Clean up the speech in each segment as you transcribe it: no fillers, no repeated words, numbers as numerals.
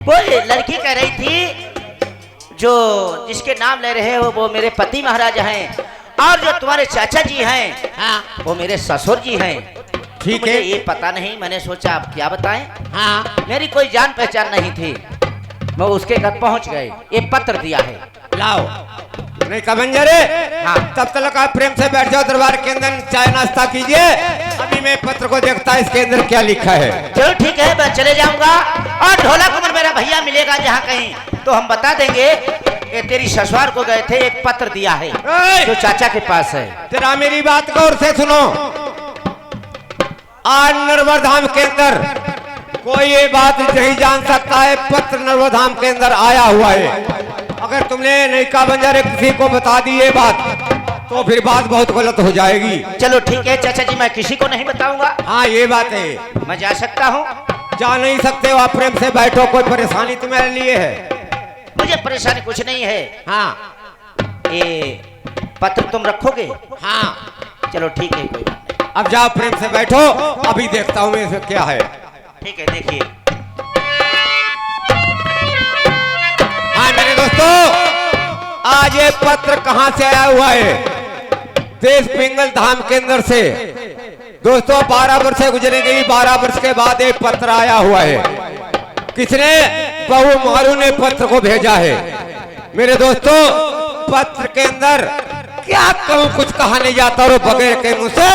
वो लड़की कह रही थी जो जिसके नाम ले रहे हो वो मेरे पति महाराज हैं और जो तुम्हारे चाचा जी हैं हाँ वो मेरे ससुर जी हैं। ठीक मुझे है। ये पता नहीं, मैंने सोचा आप क्या बताएं। हाँ मेरी कोई जान पहचान नहीं थी, मैं उसके घर पहुंच गए, ये पत्र दिया है। लाओ नहीं का बंजरे। हाँ। तब तक आप प्रेम से बैठ जाओ, दरबार के अंदर चाय नाश्ता कीजिए। अभी मैं पत्र को देखता इसके अंदर क्या लिखा है। चलो ठीक है, मैं चले जाऊंगा और ढोला कुमार मेरा भैया मिलेगा जहाँ कहीं तो हम बता देंगे ये तेरी ससुराल को गए थे, एक पत्र दिया है जो चाचा के पास है। तेरा मेरी बात गौर से सुनो। आज नरवर धाम के अंदर कोई ये बात नहीं जान सकता है, पत्र नरवर धाम के अंदर आया हुआ है। अगर तुमने नैका बंजारे किसी को बता दी ये बात तो फिर बात बहुत गलत हो जाएगी। चलो ठीक है चाचा जी, मैं किसी को नहीं बताऊंगा। हाँ ये बात है, मैं जा सकता हूँ? जा नहीं सकते हो आप, प्रेम से बैठो। कोई परेशानी तुम्हारे लिए है? मुझे परेशानी कुछ नहीं है। हाँ ये पत्र तुम रखोगे? हाँ चलो ठीक है, कोई बात नहीं। अब जाओ प्रेम से बैठो, अभी देखता हूँ मैं इसमें क्या है। ठीक है, देखिए। हाँ मेरे दोस्तों, आज ये पत्र कहाँ से आया हुआ है? देश पिंगल धाम के अंदर से। दोस्तों 12 वर्ष गुजरेंगे, 12 वर्ष के बाद एक पत्र आया हुआ है। किसने? बहू मारू ने पत्र को भेजा है। मेरे दोस्तों पत्र के अंदर क्या कहूँ, कुछ कहा नहीं जाता और बगैर के मुंह से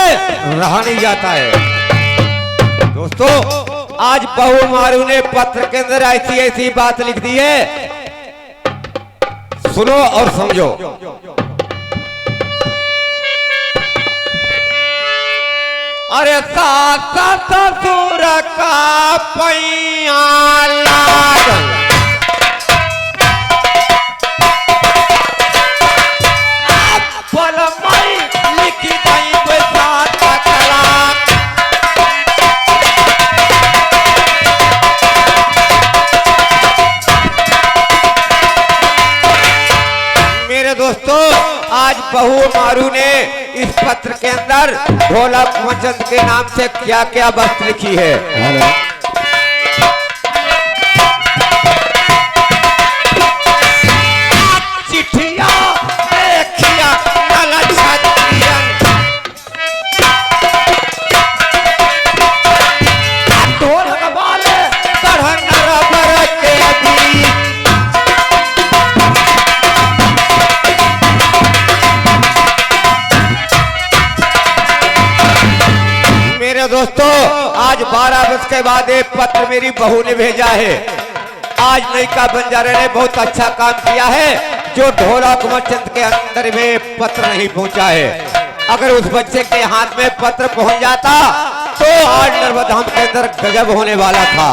रहा नहीं जाता है। दोस्तों आज बहू मारू ने पत्र के अंदर ऐसी ऐसी बात लिख दी है, सुनो और समझो। अरे सास ससुर का पैया लागल, बोल मई लिखी गई बसात कला। मेरे दोस्तों आज बहू मारू ने इस पत्र के अंदर ढोला कुंवरचंद के नाम से क्या क्या बात लिखी है। चिट्ठिया देखिया नल छत्रियन, ढोल वाले गढ़न रबर के बीच। मेरे दोस्तों आज 12 वर्ष के बाद एक पत्र मेरी बहू ने भेजा है। आज नैका बंजारे ने बहुत अच्छा काम किया है जो ढोला कुंवरचंद के अंदर में पत्र नहीं पहुंचा है। अगर उस बच्चे के हाथ में पत्र पहुंच जाता तो आज नर्मदा धाम के अंदर गजब होने वाला था।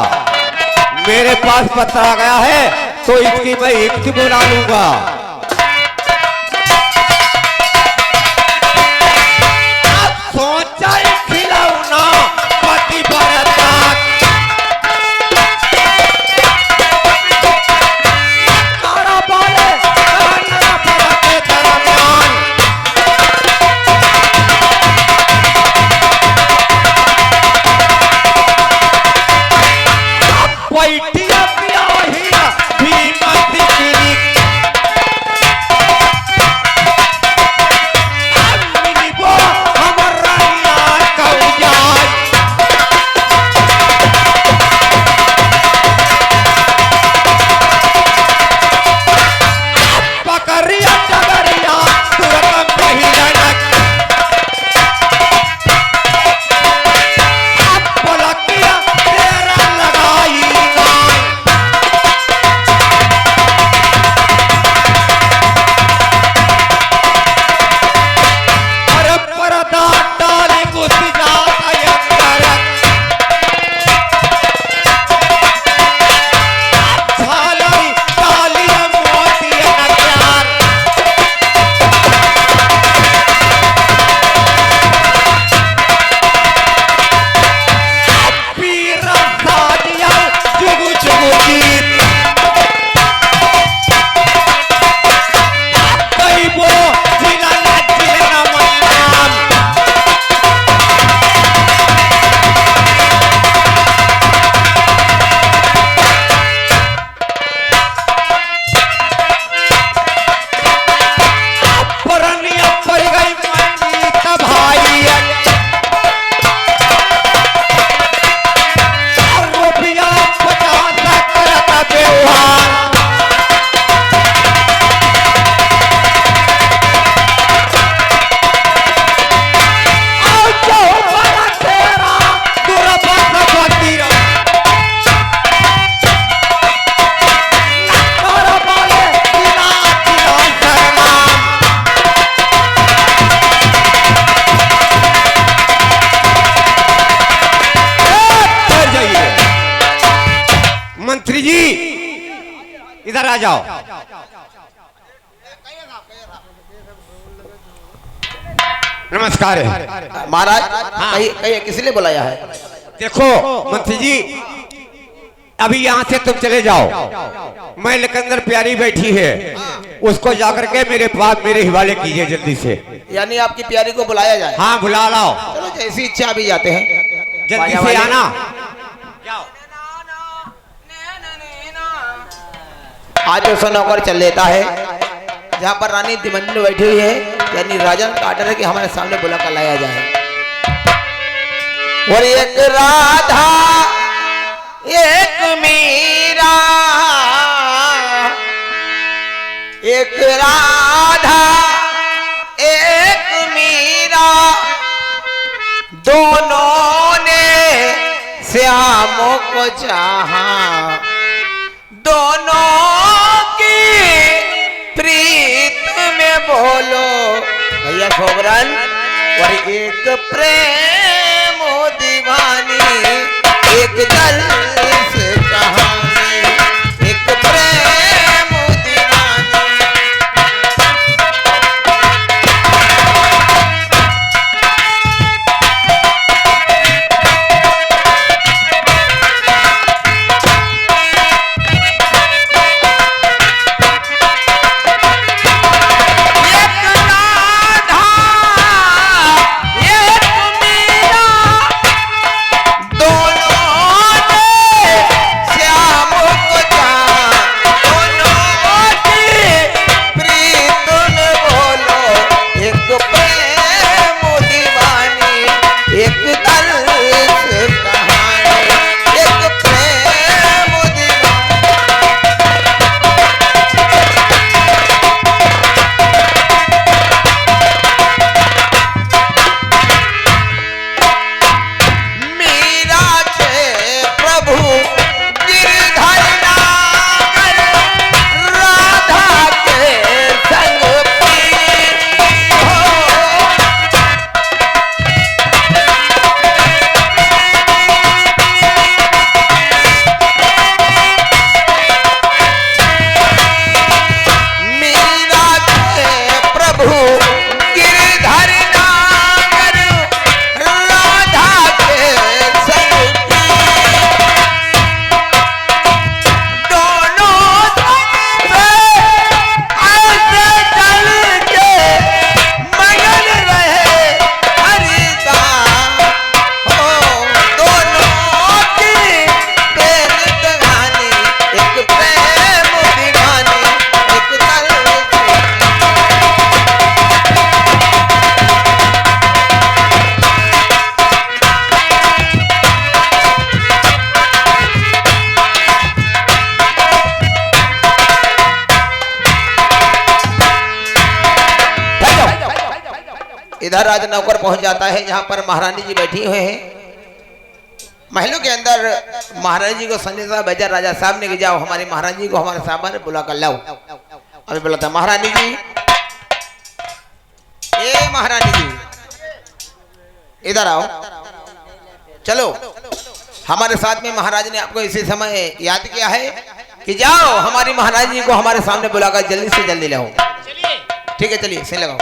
मेरे पास पत्र आ गया है तो इसकी मैं युक्ति बना लूंगा। सोचा खिलौना पति बरता, कारा बाले कारा के दरमियान। बैठिया पिया भीमती गिरी, इधर आ जाओ। नमस्कार है महाराज। हाँ। कहिए किस लिए बुलाया है? देखो मंत्री जी, अभी यहाँ से तुम चले जाओ। मैं लकंदर प्यारी बैठी है, उसको जाकर के मेरे पास मेरे हिवाले कीजिए जल्दी से। यानी आपकी प्यारी को बुलाया जाए? हाँ बुला लाओ, चलो जैसी इच्छा अभी जाते हैं। जल्दी से आना। आज तो नौकर चल लेता है, जहाँ पर रानी तिमंजन बैठी हुई है, यानी राजन का आर्डर है कि हमारे सामने बुला कर लाया जाए। और एक राधा एक मीरा, एक राधा एक मीरा, दोनों ने श्याम को चाहा, दोनों की प्रीत में बोलो भैया सोबरन। और एक प्रेम दीवानी, एक दल से कहानी, एक प्रेम दीवानी। इधर राज नौकर पहुंच जाता है जहां पर महारानी जी बैठी हुए हैं। महलों के अंदर महारानी जी को संदेशा भेजा राजा साहब ने कि जाओ हमारी महारानी जी को हमारे सामने बुला कर लाओ। अभी बुलाता महारानी जी, ए महारानी जी इधर आओ, चलो हमारे साथ में। महाराज ने आपको इसी समय याद किया है कि जाओ हमारी महारानी जी को हमारे सामने बुलाकर जल्दी से जल्दी लाओ। ठीक है चलिए से लगाओ।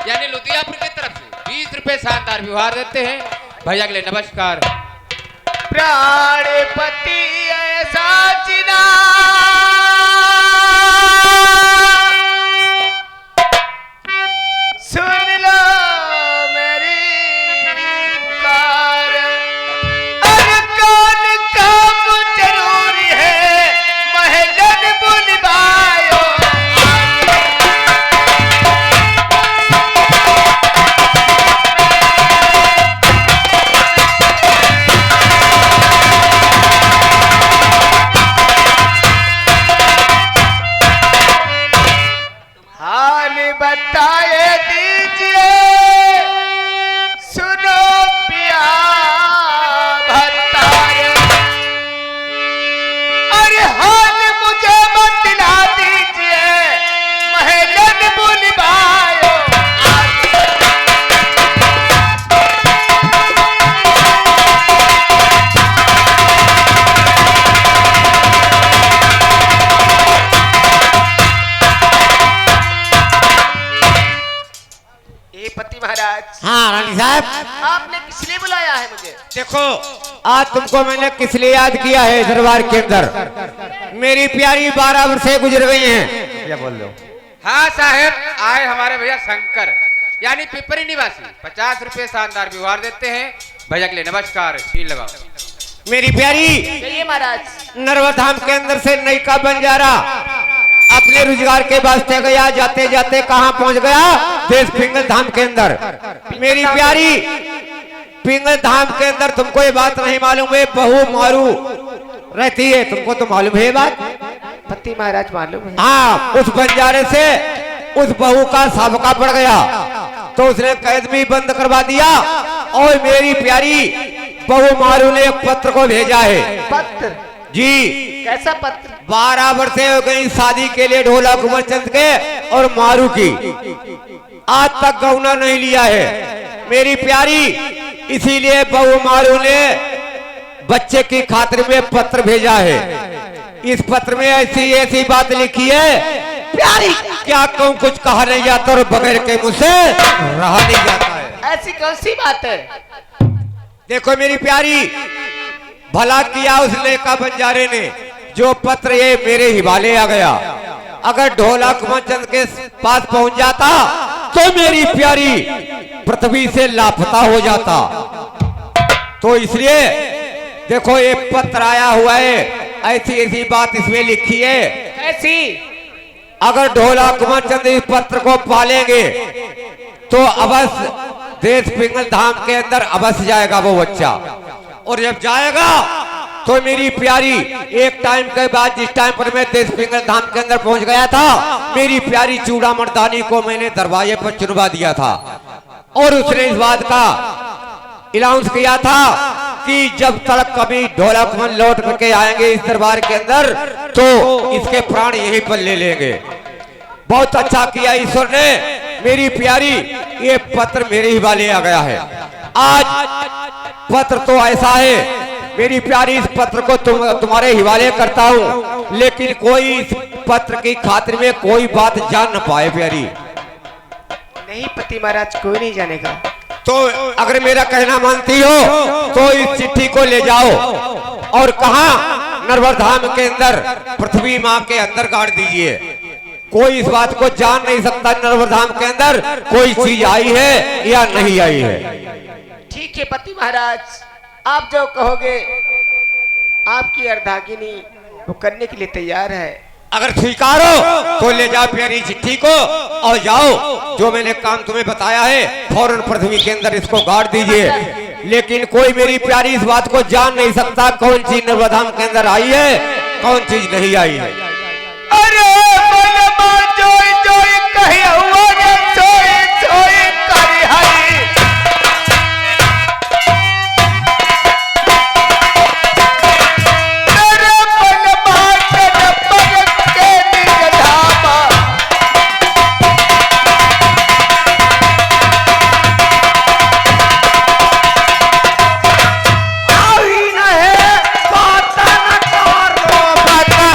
यानी लुधियापुर की तरफ से 20 रुपए शानदार व्यवहार देते हैं भैया के लिए। नमस्कार। प्राणपति ऐसा चिना सुन लो मेरी पुकार, अरे कौन काम जरूरी है महलन बुलवायो। हाँ रानी साहब, आपने किस लिए बुलाया है मुझे? देखो आज तुमको मैंने किस लिए याद किया है दरबार के अंदर। मेरी प्यारी 12 वर्षे गुजर गई हैं। क्या बोल रहे हो? हाँ साहेब, आए हमारे भैया शंकर यानी पिपरी निवासी 50 रुपए शानदार व्यवहार देते हैं। भैया के लिए नमस्कार, छीन लगाओ। मेरी प्यारी कहिए महाराज। नर्मदा धाम के अंदर से नयका बंजारा अपने रोजगार के वास्ते गया, जाते जाते कहाँ पहुंच गया? देश पिंगल धाम के अंदर। मेरी प्यारी पिंगल धाम के अंदर तुमको ये बात नहीं मालूम है, बहू मारू रहती है, तुमको तो मालूम है ये बात? पति महाराज मालूम है। हाँ, उस बंजारे से उस बहू का साबका पड़ गया तो उसने कैद भी बंद करवा दिया और मेरी प्यारी बहू मारू ने एक पत्र को भेजा है। पत्र? जी। कैसा पत्र? 12 वर्षे हो गई शादी के लिए ढोला कुंवर चंद के और मारू की, आज तक गौना नहीं लिया है मेरी प्यारी। इसीलिए बहू मारू ने बच्चे की खातिर में पत्र भेजा है। इस पत्र में ऐसी ऐसी बात लिखी है प्यारी, क्या कहूँ, कुछ कहा नहीं जाता और बगैर के मुंह से रहा नहीं जाता है। ऐसी कौन सी बात है? देखो मेरी प्यारी, भला किया उस लेका बंजारे ने जो पत्र ये मेरे हिवाले आ गया। अगर ढोला कुंवर चंद के पास पहुंच जाता तो मेरी प्यारी पृथ्वी से लापता हो जाता। तो इसलिए देखो ये पत्र आया हुआ है, ऐसी ऐसी बात इसमें लिखी है। कैसी? अगर ढोला कुंवर चंद इस पत्र को पालेंगे तो अवश्य देश पिंगल धाम के अंदर अवश्य जाएगा वो बच्चा। और जब जाएगा तो मेरी प्यारी एक टाइम के बाद, जिस टाइम पर मैं देश पिंगल धाम के अंदर पहुंच गया था, मेरी प्यारी चूड़ा मर्दानी को मैंने दरवाजे पर चुनवा दिया था और उसने इस बात का अनाउंस किया था कि जब तक कभी ढोला कुंवर लौट करके आएंगे इस दरबार के अंदर तो इसके प्राण यहीं पर ले लेंगे। बहुत अच्छा किया ईश्वर ने, मेरी प्यारी ये पत्र मेरे ही वाले आ गया है। आज पत्र तो ऐसा है मेरी प्यारी, इस पत्र को तुम्हारे हिवाले करता हूँ, लेकिन कोई इस पत्र की खातिर में कोई बात जान न पाए प्यारी। नहीं पति महाराज, कोई नहीं जानेगा। तो अगर मेरा कहना मानती हो तो इस चिट्ठी को ले जाओ और कहा नर्मदा धाम के अंदर पृथ्वी माँ के अंदर गाड़ दीजिए। कोई इस बात को जान नहीं सकता नर्मदा धाम के अंदर कोई चीज आई है या नहीं आई है। ठीक है पति महाराज, आप जो कहोगे आपकी अर्धांगिनी वो करने के लिए तैयार है। अगर स्वीकारो तो ले जाओ प्यारी चिट्ठी को और जाओ, जो मैंने काम तुम्हें बताया है फौरन पृथ्वी के अंदर इसको गाड़ दीजिए। लेकिन कोई मेरी प्यारी इस बात को जान नहीं सकता कौन चीज नर्मदा धाम के अंदर आई है, कौन चीज नहीं आई है। अरे जोई जोई कही हुआ रे, जोई जोई करी हरी। तेरे मन बाटन पग के निज धामा। आई न है बात न करो बता।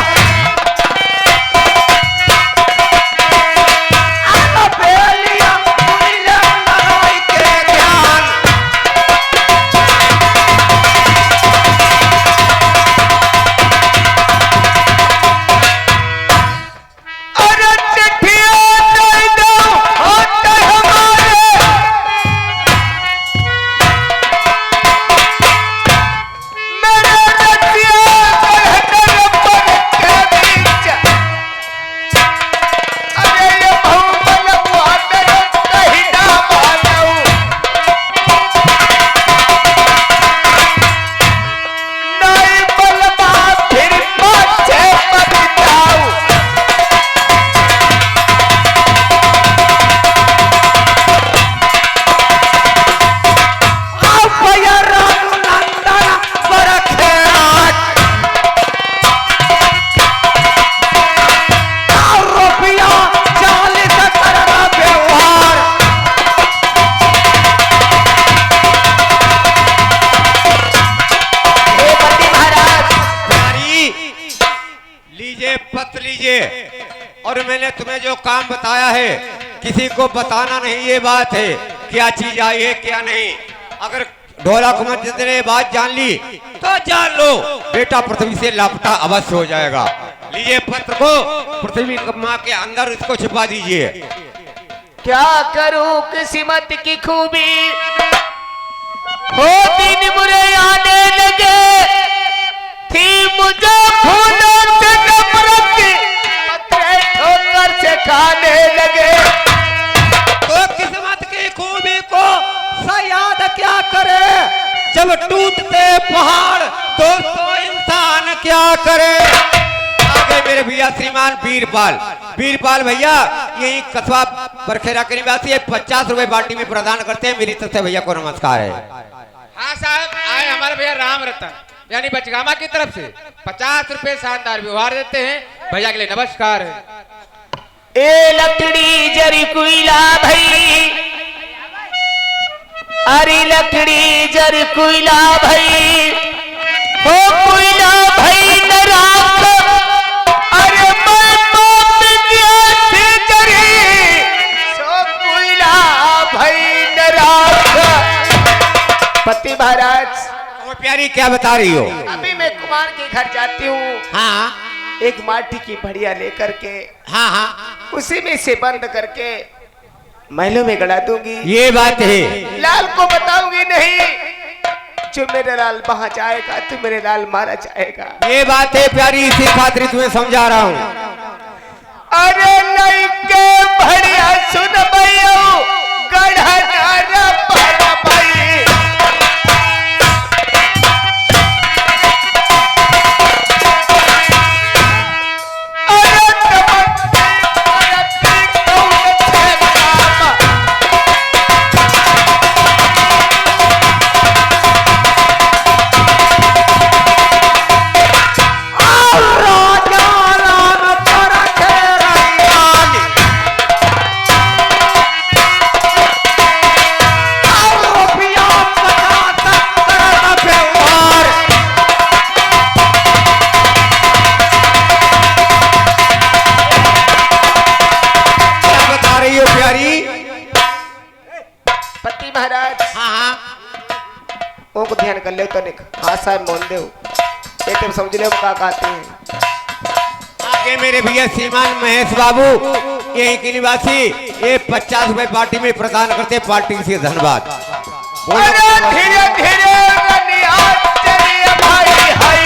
और मैंने तुम्हें जो काम बताया है किसी को बताना नहीं, ये बात है। क्या चीज आई है क्या नहीं। अगर ढोला कुमार जिंदे ने बात जान ली तो जान लो बेटा पृथ्वी से लापता अवश्य हो जाएगा। लीजिए पत्र को पृथ्वी माँ के अंदर इसको छिपा दीजिए। क्या करूं किस्मत की खूबी, हो दिन बुरे आने लगे, थी मुझे फूलों से नफरत, पत्थर ठोकर से खाने लगे। तो किस्मत की खूबी को याद क्या करे, जब टूटते पहाड़ तो इंसान क्या करे। आगे मेरे भैया श्रीमान वीरपाल भैया यही कस्बा बरखेरा के निवासी है, 50 रुपए बाल्टी में प्रदान करते हैं। मेरी तरफ से भैया को नमस्कार है। हाँ साहब, आए हमारे भैया राम रतन यानी बचगामा की तरफ से 50 रुपए शानदार व्यवहार देते हैं। भैया के लिए नमस्कार है। ए लकड़ी जरी कोयला भई, अरे लकड़ी जरी कोयला भई, हो कोयला भई न राख, अरे मैं मौत दिया से जरी, सो कोयला भई न राख। पति महाराज, प्यारी क्या बता रही हो? अभी मैं कुमार के घर जाती हूँ। हाँ एक माटी की बढ़िया लेकर के, हाँ उसी में से बंद करके महलों में गड़ा दूंगी। ये बात है। लाल को बताऊंगी नहीं, जो मेरे लाल वहां जाएगा तो मेरे लाल मारा जाएगा। ये बात है प्यारी, इसी खातिर तुम्हें समझा रहा हूँ। अरे नहीं के बढ़िया सुन भैया, गढ़ा नारा पारा भाई। को ध्यान कर ले तो हाँ साहब मोन दे तुम समझ ले क्या कहते हैं। आगे मेरे भैया श्रीमान महेश बाबू यहीं के निवासी ये 50 रुपए पार्टी में प्रदान करते, पार्टी से धन्यवाद। धीरे धीरे भाई हाई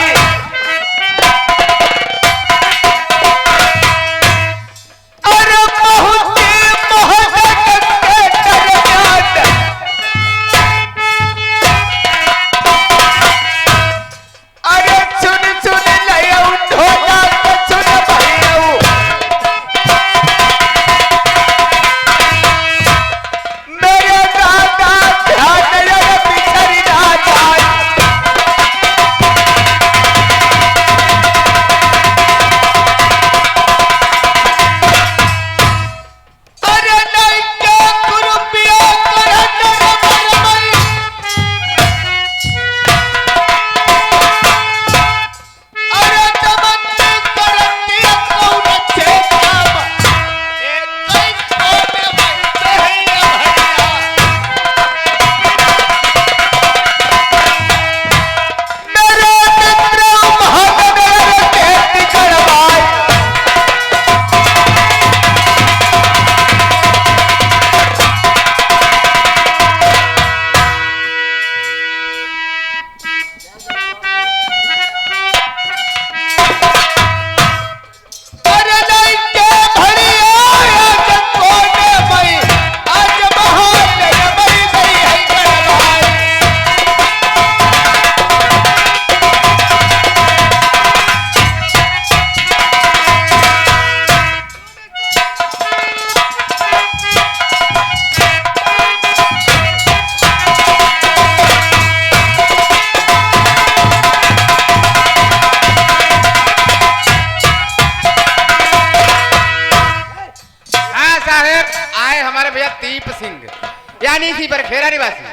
यानी इसी बरखेरा निवासी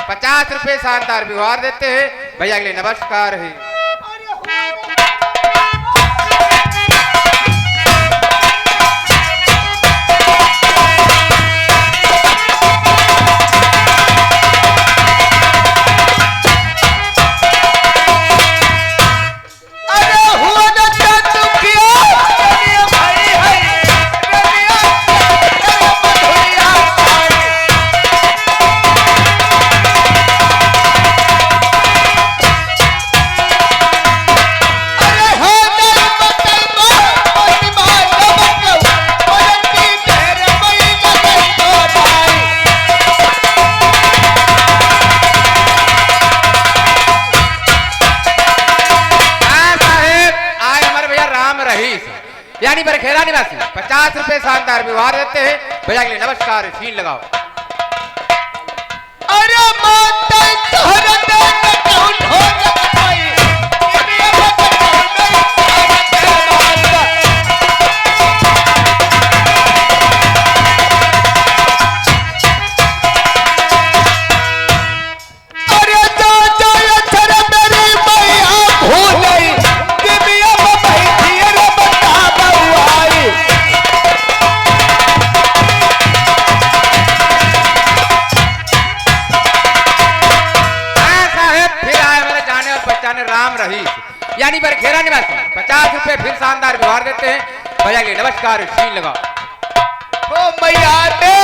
50 रुपए शानदार व्यवहार देते हैं। भैया के लिए नमस्कार है। यानी बरखेरा निवासी 50 रुपए शानदार व्यवहार देते हैं। भैया के लिए नमस्कार, शील लगाओ। अरे माता तोहरा देख कौन हो गई अरे जो जो अक्षर मेरी मैया भूल गई दिव्या में बैठी रे बता बउआई राम रहीस यानी बरखेरा निवासी 50 रुपए फिर शानदार व्यवहार देते हैं। भैया के लिए नमस्कार, शील लगाओ। ओ मैया ने